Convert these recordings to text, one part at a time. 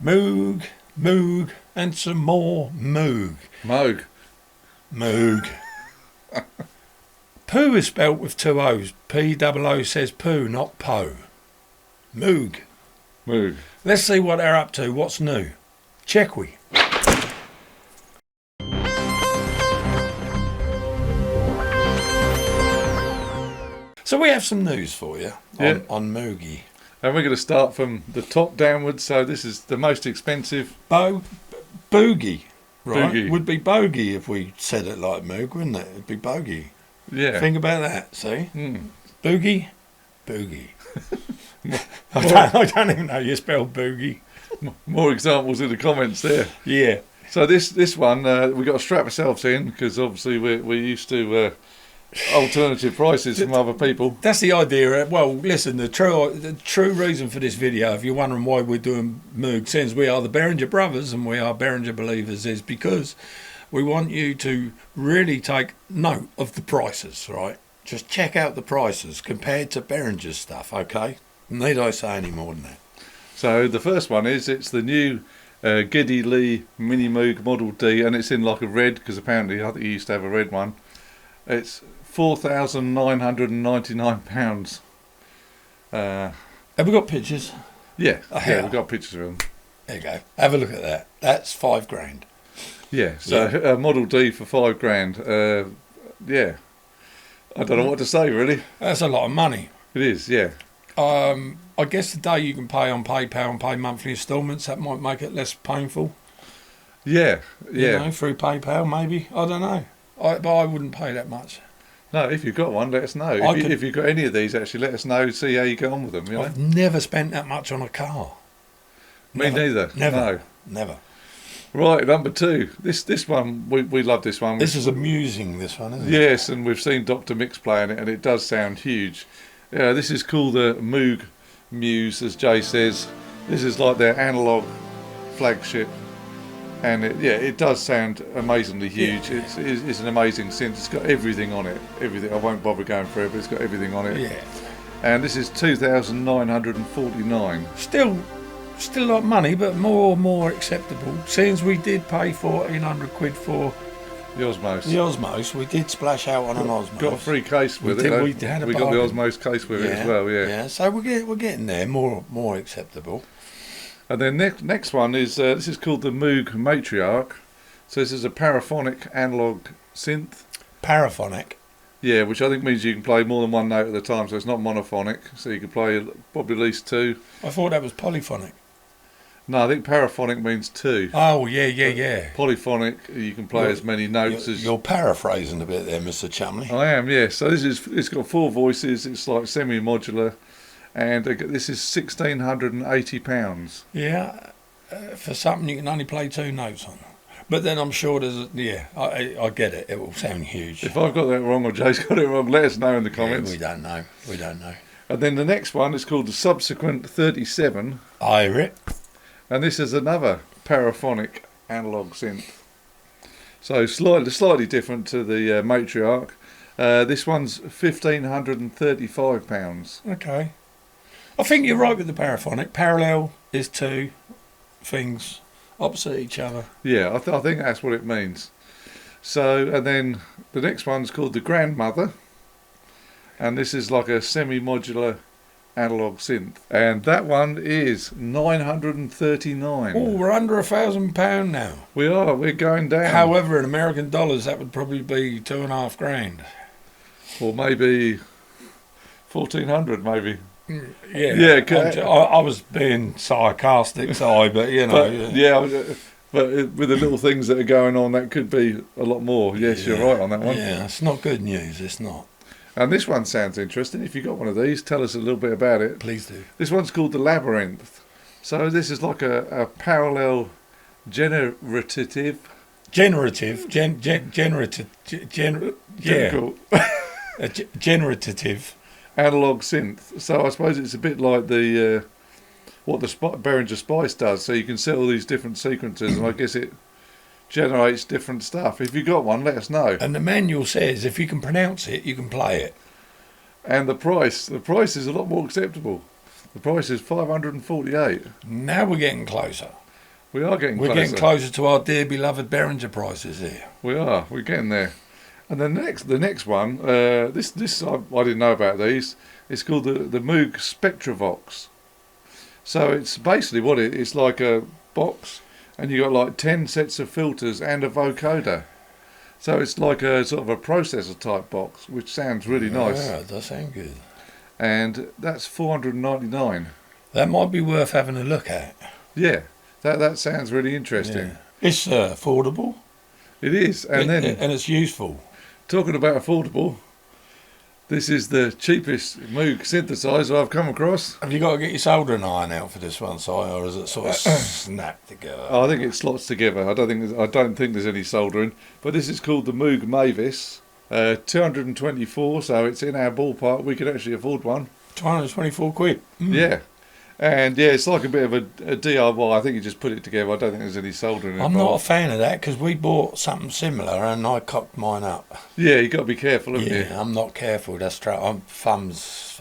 Moog, Moog, and some more Moog. Moog. Moog. Poo is spelt with two O's. P-O-O says poo, not po. Moog. Moog. Let's see what they're up to. What's new? Check we. So we have some news for you on Moogie. And we're going to start from the top downwards. So this is the most expensive. Boogie. Right? Boogie. Would be bogey if we said it like Moog, wouldn't it? It'd be bogey. Yeah. Think about that, see? Boogie? Boogie. I don't even know you spell boogie. More examples in the comments there. Yeah. So this one, we've got to strap ourselves in because obviously we're used to alternative prices from other people. That's the idea. Well, listen, the true reason for this video, if you're wondering why we're doing Moog, since we are the Behringer brothers and we are Behringer believers, is because we want you to really take note of the prices, right? Just check out the prices compared to Behringer's stuff, okay? Need I say any more than that? So the first one it's the new Geddy Lee Mini Moog Model D, and it's in like a red, because apparently I think he used to have a red one. It's £4,999. Have we got pictures? Yeah, we've got pictures of them. There you go. Have a look at that. That's £5,000. Yeah, so Model D for £5,000. Yeah, I don't know what to say really. That's a lot of money. It is, yeah. I guess today you can pay on PayPal and pay monthly instalments. That might make it less painful. Yeah. You know, through PayPal maybe. I don't know. But I wouldn't pay that much. No, if you've got one, let us know. If you've got any of these, actually, let us know. See how you get on with them. You know? I've never spent that much on a car. Me neither. Never. No. Never. Right, number two. This one, we love this one. This is amusing, this one, isn't it? Yes, and we've seen Dr. Mix playing it, and it does sound huge. Yeah, this is called the Moog Muse, as Jay says. This is like their analogue flagship. And it does sound amazingly huge. Yeah. It's an amazing synth. It's got everything on it. Everything. I won't bother going through it, but it's got everything on it. Yeah. And this is $2,949. Still a lot of money, but more acceptable. Since we did pay £1,400 for the Osmos. The Osmos, we did splash out on an Osmos. Got a free case with it. We got the Osmos case with it as well. Yeah. Yeah. So we're getting there. More acceptable. And then next one is this is called the Moog Matriarch. So this is a paraphonic analog synth. Paraphonic. Yeah, which I think means you can play more than one note at a time. So it's not monophonic. So you can play probably at least two. I thought that was polyphonic. No, I think paraphonic means two. Oh yeah. Polyphonic, you can play as many notes as. You're paraphrasing a bit there, Mr. Chumley. I am, yeah. So it's got four voices. It's like semi-modular. And this is £1,680. Yeah, for something you can only play two notes on. But then I'm sure I get it. It will sound huge. If I've got that wrong or Jay's got it wrong, let us know in the comments. Yeah, we don't know. And then the next one is called the Subsequent 37. I hear it. And this is another paraphonic analog synth. So slightly different to the Matriarch. This one's £1,535. Okay. I think you're right with the paraphonic. Parallel is two things opposite each other. Yeah, I think that's what it means. So, and then the next one's called the Grandmother. And this is like a semi-modular analog synth. And that one is $939. Oh, we're under £1,000 now. We're going down. However, in American dollars, that would probably be $2,500. Or maybe 1,400 maybe. Yeah. I was being sarcastic, but you know. But with the little things that are going on, that could be a lot more. Yes, you're right on that one. Yeah, it's not good news. It's not. And this one sounds interesting. If you've got one of these, tell us a little bit about it. Please do. This one's called the Labyrinth. So this is like a parallel generative analog synth. So I suppose it's a bit like the what the Behringer Spice does. So you can set all these different sequences, and I guess it generates different stuff. If you got one, let us know. And the manual says if you can pronounce it, you can play it. And the price is a lot more acceptable. The price is $548. Now we're getting closer. We are getting We're closer. getting closer to our dear beloved Behringer prices here. We are. We're getting there. And then the next one, this I didn't know about these. It's called the Moog Spectravox. So it's basically it's like a box, and you got like 10 sets of filters and a vocoder. So it's like a sort of a processor type box, which sounds really nice. Yeah, it does sound good. And that's $499. That might be worth having a look at. Yeah, that sounds really interesting. Yeah. It's affordable. It is, and it's useful. Talking about affordable, this is the cheapest Moog synthesizer I've come across. Have you got to get your soldering iron out for this one, Si, or is it sort of snapped together? I think it slots together. I don't think there's any soldering. But this is called the Moog Mavis, 224. So it's in our ballpark. We could actually afford one. 224 quid. Mm. Yeah. And yeah, it's like a bit of a DIY. I think you just put it together. I don't think there's any soldering involved. I'm not a fan of that because we bought something similar and I cocked mine up. Yeah, you got to be careful, haven't you? Yeah, I'm not careful. That's right. I'm thumbs.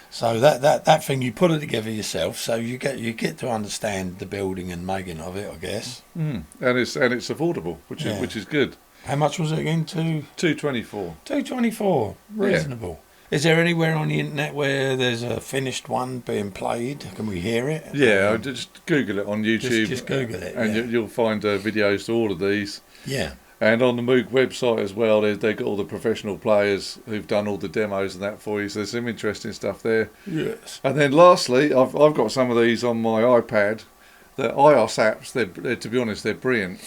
So that thing, you put it together yourself, so you get to understand the building and making of it, I guess. Mm. And it's affordable, which is good. How much was it again? 224. 224. Reasonable. Yeah. Is there anywhere on the internet where there's a finished one being played? Can we hear it? Yeah, just Google it on YouTube. Just Google it, and you'll find videos to all of these. Yeah. And on the Moog website as well, they've got all the professional players who've done all the demos and that for you. So there's some interesting stuff there. Yes. And then lastly, I've got some of these on my iPad. The iOS apps, they're to be honest, they're brilliant.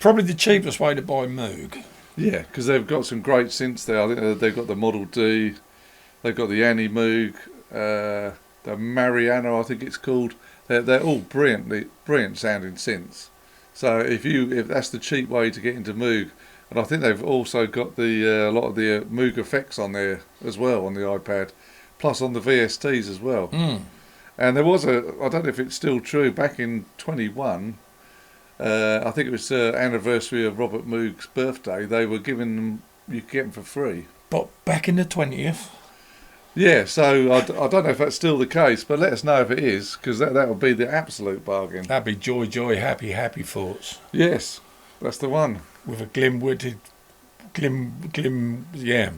Probably the cheapest way to buy Moog. Yeah, because they've got some great synths there. I think they've got the Model D. They've got the Annie Moog, the Mariana, I think it's called. They're all brilliant sounding synths. So if that's the cheap way to get into Moog, and I think they've also got a lot of the Moog effects on there as well on the iPad, plus on the VSTs as well. Mm. And there was I don't know if it's still true, back in 21, I think it was anniversary of Robert Moog's birthday. They were giving them, you could get them for free. But back in the 20th. Yeah, so I don't know if that's still the case, but let us know if it is, because that would be the absolute bargain. That'd be joy, happy thoughts. Yes, that's the one. With a glim-witted, yeah.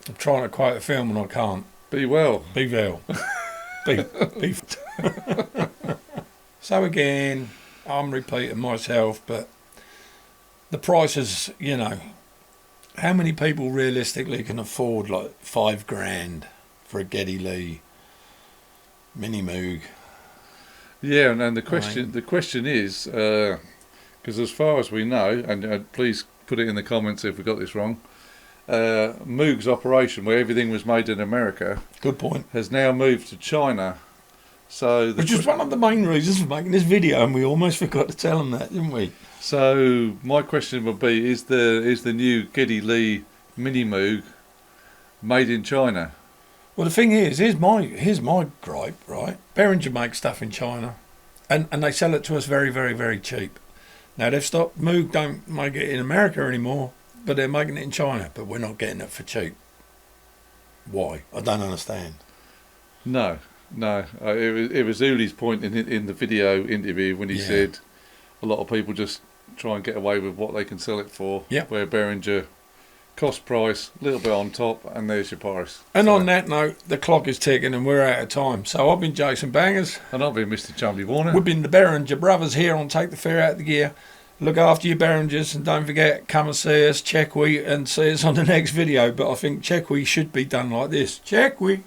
I'm trying to quote a film and I can't. Be well. Be well. be. So again, I'm repeating myself, but the prices, how many people realistically can afford like $5,000? For a Geddy Lee mini Moog? Yeah, and the question is, because as far as we know, and please put it in the comments if we got this wrong, Moog's operation, where everything was made in America, good point, has now moved to China. So which is one of the main reasons for making this video, and we almost forgot to tell them that, didn't we? So my question would be: Is the new Geddy Lee mini Moog made in China? Well, the thing is, here's my gripe, right? Behringer makes stuff in China, and they sell it to us very, very, very cheap. Now they've stopped. Moog don't make it in America anymore, but they're making it in China. But we're not getting it for cheap. Why? I don't understand. No. It was Uli's point in the video interview when he said a lot of people just try and get away with what they can sell it for. Yeah. Where Behringer, cost price, a little bit on top, and there's your price. And on that note, the clock is ticking and we're out of time. So I've been Jason Bangers. And I've been Mr. Chumley Warner. We've been the Behringer brothers here on Take the Fear Out of the Gear. Look after your Behringers and don't forget, come and see us, check we, and see us on the next video. But I think check we should be done like this. Check we.